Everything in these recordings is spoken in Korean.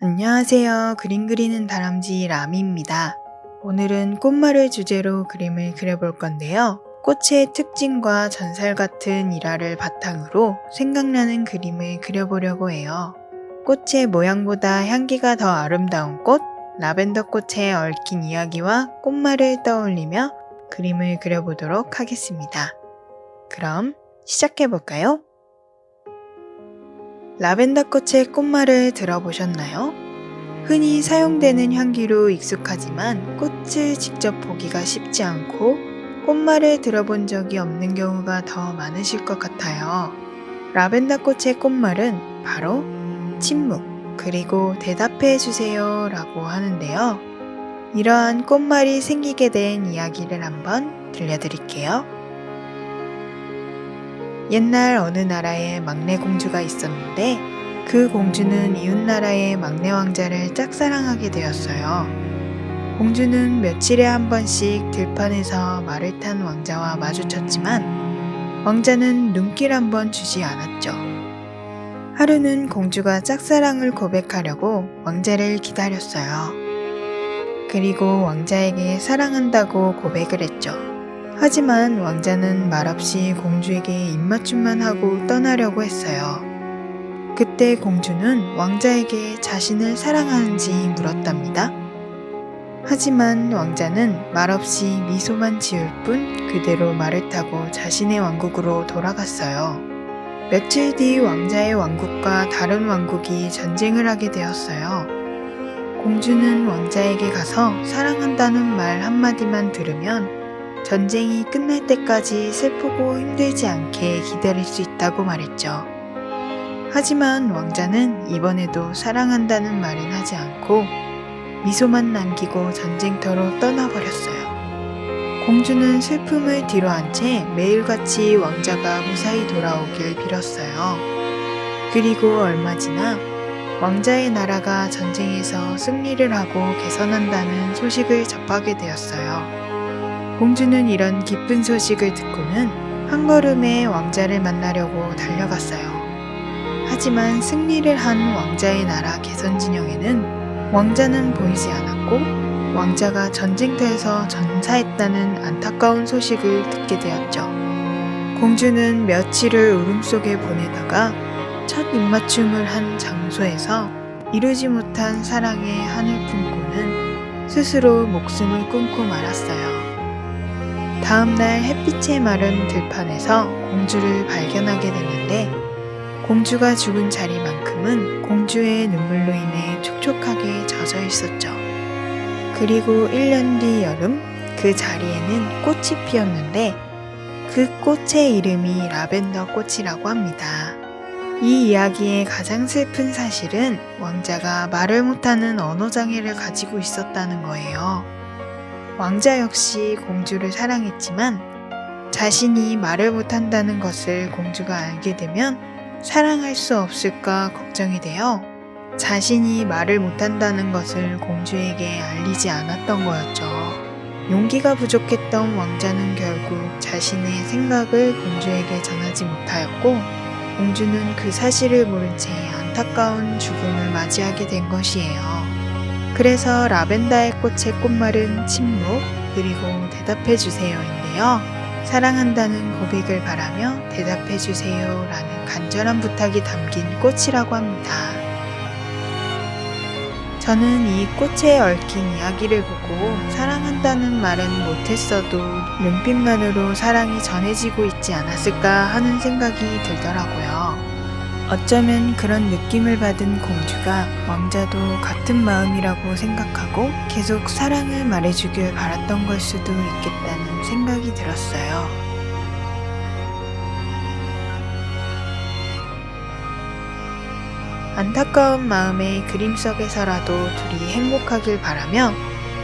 안녕하세요. 그림 그리는 다람쥐 라미입니다. 오늘은 꽃말을 주제로 그림을 그려볼 건데요. 꽃의 특징과 전살 같은 일화를 바탕으로 생각나는 그림을 그려보려고 해요. 꽃의 모양보다 향기가 더 아름다운 꽃, 라벤더 꽃에 얽힌 이야기와 꽃말을 떠올리며 그림을 그려보도록 하겠습니다. 그럼 시작해볼까요? 라벤더 꽃의 꽃말을 들어보셨나요? 흔히 사용되는 향기로 익숙하지만 꽃을 직접 보기가 쉽지 않고 꽃말을 들어본 적이 없는 경우가 더 많으실 것 같아요. 라벤더 꽃의 꽃말은 바로 침묵, 그리고 대답해 주세요 라고 하는데요. 이러한 꽃말이 생기게 된 이야기를 한번 들려드릴게요. 옛날 어느 나라에 막내 공주가 있었는데 그 공주는 이웃나라의 막내 왕자를 짝사랑하게 되었어요. 공주는 며칠에 한 번씩 들판에서 말을 탄 왕자와 마주쳤지만 왕자는 눈길 한 번 주지 않았죠. 하루는 공주가 짝사랑을 고백하려고 왕자를 기다렸어요. 그리고 왕자에게 사랑한다고 고백을 했죠. 하지만 왕자는 말없이 공주에게 입맞춤만 하고 떠나려고 했어요. 그때 공주는 왕자에게 자신을 사랑하는지 물었답니다. 하지만 왕자는 말없이 미소만 지을 뿐 그대로 말을 타고 자신의 왕국으로 돌아갔어요. 며칠 뒤 왕자의 왕국과 다른 왕국이 전쟁을 하게 되었어요. 공주는 왕자에게 가서 사랑한다는 말 한마디만 들으면 전쟁이 끝날 때까지 슬프고 힘들지 않게 기다릴 수 있다고 말했죠. 하지만 왕자는 이번에도 사랑한다는 말은 하지 않고 미소만 남기고 전쟁터로 떠나버렸어요. 공주는 슬픔을 뒤로한 채 매일같이 왕자가 무사히 돌아오길 빌었어요. 그리고 얼마 지나 왕자의 나라가 전쟁에서 승리를 하고 개선한다는 소식을 접하게 되었어요. 공주는 이런 기쁜 소식을 듣고는 한 걸음에 왕자를 만나려고 달려갔어요. 하지만 승리를 한 왕자의 나라 개선 진영에는 왕자는 보이지 않았고 왕자가 전쟁터에서 전사했다는 안타까운 소식을 듣게 되었죠. 공주는 며칠을 울음 속에 보내다가 첫 입맞춤을 한 장소에서 이루지 못한 사랑의 한을 품고는 스스로 목숨을 끊고 말았어요. 다음날 햇빛에 마른 들판에서 공주를 발견하게 됐는데 공주가 죽은 자리만큼은 공주의 눈물로 인해 촉촉하게 젖어 있었죠. 그리고 1년 뒤 여름 그 자리에는 꽃이 피었는데 그 꽃의 이름이 라벤더 꽃이라고 합니다. 이 이야기의 가장 슬픈 사실은 왕자가 말을 못하는 언어장애를 가지고 있었다는 거예요. 왕자 역시 공주를 사랑했지만 자신이 말을 못한다는 것을 공주가 알게 되면 사랑할 수 없을까 걱정이 되어 자신이 말을 못한다는 것을 공주에게 알리지 않았던 거였죠. 용기가 부족했던 왕자는 결국 자신의 생각을 공주에게 전하지 못하였고 공주는 그 사실을 모른 채 안타까운 죽음을 맞이하게 된 것이에요. 그래서 라벤더의 꽃의 꽃말은 침묵 그리고 대답해주세요인데요. 사랑한다는 고백을 바라며 대답해주세요 라는 간절한 부탁이 담긴 꽃이라고 합니다. 저는 이 꽃에 얽힌 이야기를 보고 사랑한다는 말은 못했어도 눈빛만으로 사랑이 전해지고 있지 않았을까 하는 생각이 들더라고요. 어쩌면 그런 느낌을 받은 공주가 왕자도 같은 마음이라고 생각하고 계속 사랑을 말해주길 바랐던 걸 수도 있겠다는 생각이 들었어요. 안타까운 마음에 그림 속에서라도 둘이 행복하길 바라며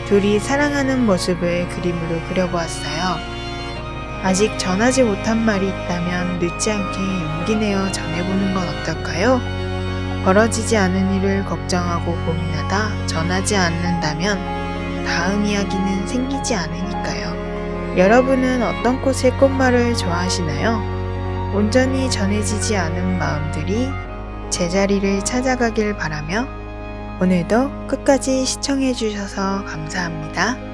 둘이 사랑하는 모습을 그림으로 그려보았어요. 아직 전하지 못한 말이 있다면 늦지 않게 용기 내어 전해보는 건 어떨까요? 벌어지지 않은 일을 걱정하고 고민하다 전하지 않는다면 다음 이야기는 생기지 않으니까요. 여러분은 어떤 꽃의 꽃말을 좋아하시나요? 온전히 전해지지 않은 마음들이 제자리를 찾아가길 바라며 오늘도 끝까지 시청해주셔서 감사합니다.